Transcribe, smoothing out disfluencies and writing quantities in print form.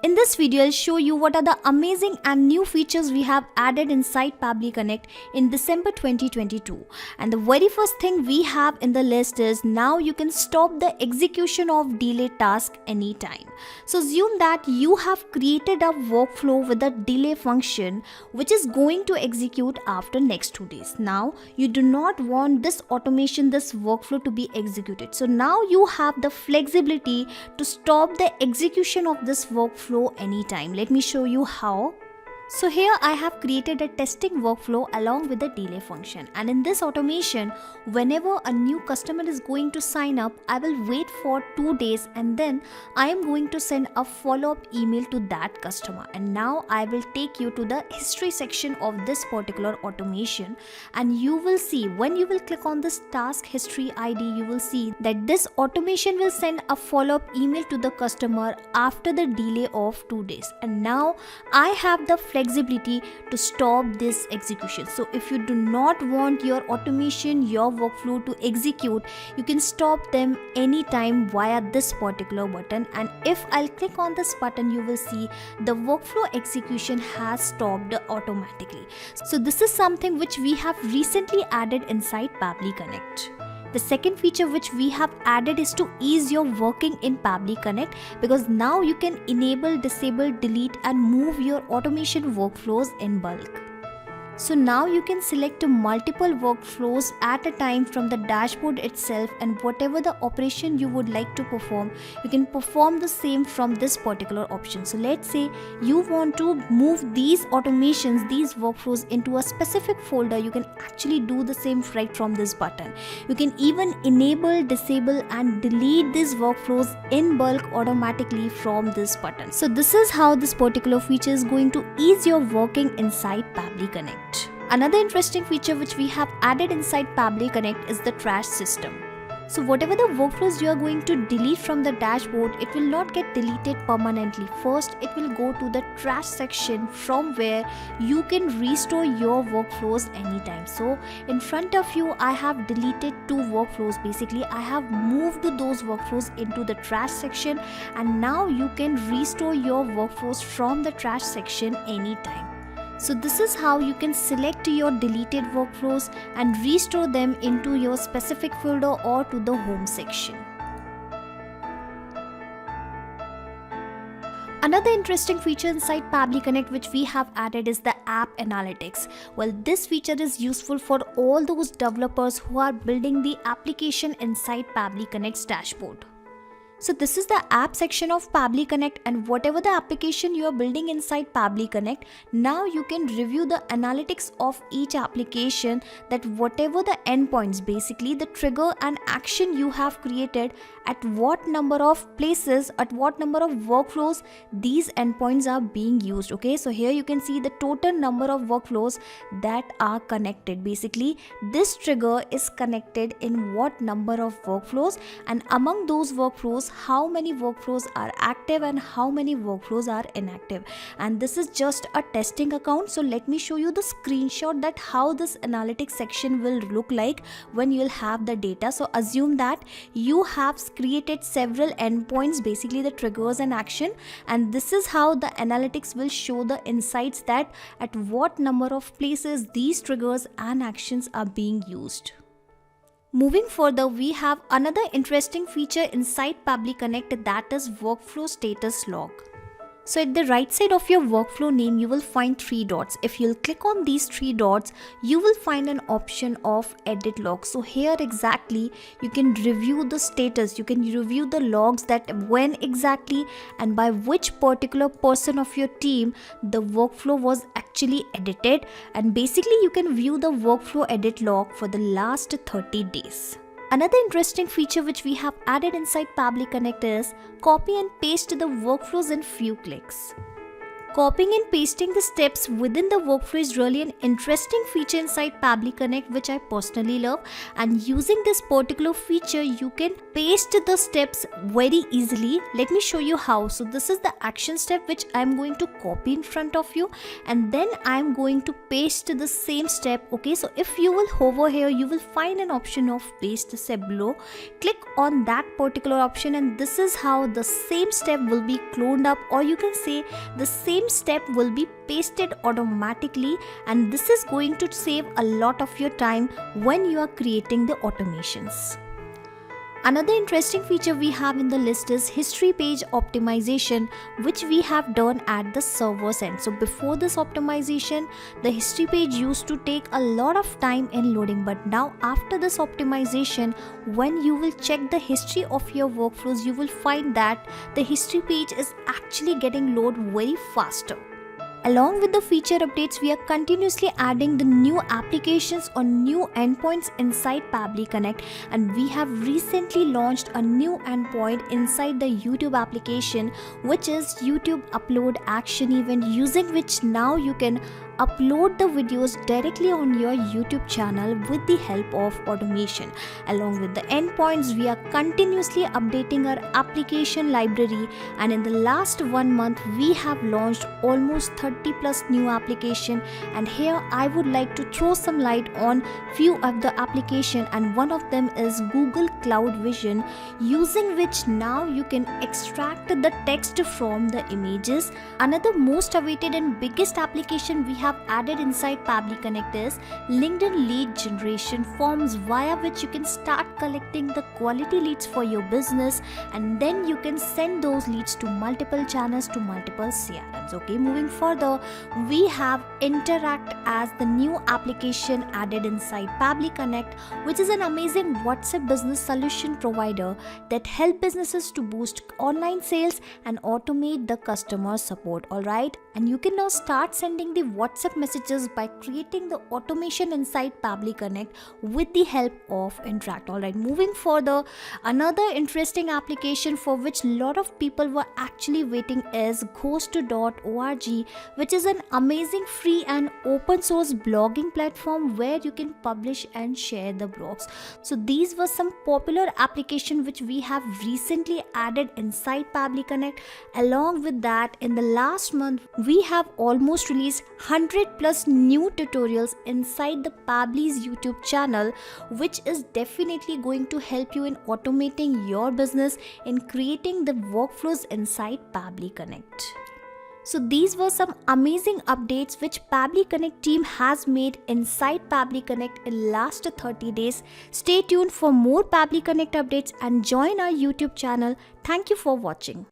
In this video, I'll show you what are the amazing and new features we have added inside Pabbly Connect in December 2022. And the very first thing we have in the list is now you can stop the execution of delayed task anytime. So assume that you have created a workflow with a delay function which is going to execute after next 2 days. Now you do not want this automation, this workflow to be executed. So now you have the flexibility to stop the execution of this workflow anytime. Let me show you how. So here I have created a testing workflow along with the delay function, and in this automation, whenever a new customer is going to sign up, I will wait for 2 days and then I am going to send a follow-up email to that customer. And now I will take you to the history section of this particular automation, and you will see when you will click on this task history ID, you will see that this automation will send a follow-up email to the customer after the delay of 2 days. And now I have the flexibility to stop this execution. So if you do not want your automation, your workflow to execute, you can stop them anytime via this particular button. And if I'll click on this button, you will see the workflow execution has stopped automatically. So this is something which we have recently added inside Pabbly Connect. The second feature which we have added is to ease your working in Pabbly Connect, because now you can enable, disable, delete and move your automation workflows in bulk. So now you can select multiple workflows at a time from the dashboard itself, and whatever the operation you would like to perform, you can perform the same from this particular option. So let's say you want to move these automations, these workflows into a specific folder, you can actually do the same right from this button. You can even enable, disable and delete these workflows in bulk automatically from this button. So this is how this particular feature is going to ease your working inside Pabbly Connect. Another interesting feature which we have added inside Pabbly Connect is the trash system. So whatever the workflows you are going to delete from the dashboard, it will not get deleted permanently. First, it will go to the trash section from where you can restore your workflows anytime. So in front of you, I have deleted 2 workflows. Basically, I have moved those workflows into the trash section, and now you can restore your workflows from the trash section anytime. So this is how you can select your deleted workflows and restore them into your specific folder or to the home section. Another interesting feature inside Pabbly Connect which we have added is the app analytics. Well, this feature is useful for all those developers who are building the application inside Pabbly Connect's dashboard. So this is the app section of Pabbly Connect, and whatever the application you are building inside Pabbly Connect, now you can review the analytics of each application, that whatever the endpoints, basically the trigger and action you have created, at what number of places, at what number of workflows these endpoints are being used. Okay, so here you can see the total number of workflows that are connected. Basically, this trigger is connected in what number of workflows, and among those workflows, how many workflows are active and how many workflows are inactive. And this is just a testing account, so let me show you the screenshot that how this analytics section will look like when you'll have the data. So assume that you have created several endpoints, basically the triggers and action, and this is how the analytics will show the insights that at what number of places these triggers and actions are being used. Moving further, we have another interesting feature inside Pabbly Connect, that is workflow status log. So at the right side of your workflow name, you will find 3 dots. If you'll click on these 3 dots, you will find an option of edit log. So here exactly you can review the status, you can review the logs, that when exactly and by which particular person of your team the workflow was actually edited, and basically you can view the workflow edit log for the last 30 days. Another interesting feature which we have added inside Pabbly Connect is copy and paste the workflows in few clicks. Copying and pasting the steps within the workflow is really an interesting feature inside Pabbly Connect, which I personally love. And using this particular feature, you can paste the steps very easily. Let me show you how. So this is the action step which I'm going to copy in front of you, and then I'm going to paste the same step. Okay, so if you will hover here, you will find an option of paste step below. Click on that particular option, and this is how the same step will be cloned up, or you can say the same step will be pasted automatically, and this is going to save a lot of your time when you are creating the automations. Another interesting feature we have in the list is history page optimization, which we have done at the server's end. So before this optimization, the history page used to take a lot of time in loading, but now after this optimization, when you will check the history of your workflows, you will find that the history page is actually getting loaded very faster. Along with the feature updates, we are continuously adding the new applications or new endpoints inside Pabbly Connect, and we have recently launched a new endpoint inside the YouTube application, which is YouTube Upload Action Event, using which now you can upload the videos directly on your YouTube channel with the help of automation. Along with the endpoints, we are continuously updating our application library, and in the last 1 month we have launched almost 30 plus new application. And here I would like to throw some light on few of the application, and one of them is Google Cloud Vision, using which now you can extract the text from the images. Another most awaited and biggest application we have added inside Pabbly Connect is LinkedIn lead generation forms, via which you can start collecting the quality leads for your business, and then you can send those leads to multiple channels, to multiple CRMs. Okay, moving further, we have Interact as the new application added inside Pabbly Connect, which is an amazing WhatsApp business solution provider that help businesses to boost online sales and automate the customer support. Alright, and you can now start sending the WhatsApp messages by creating the automation inside Pabbly Connect with the help of Interact. Alright, moving further, another interesting application for which a lot of people were actually waiting is Ghost.org, which is an amazing free and open source blogging platform where you can publish and share the blogs. So these were some popular applications which we have recently added inside Pabbly Connect. Along with that, in the last month we have almost released 100 plus new tutorials inside the Pabbly's YouTube channel, which is definitely going to help you in automating your business, in creating the workflows inside Pabbly Connect. So these were some amazing updates which Pabbly Connect team has made inside Pabbly Connect in last 30 days. Stay tuned for more Pabbly Connect updates and join our YouTube channel. Thank you for watching.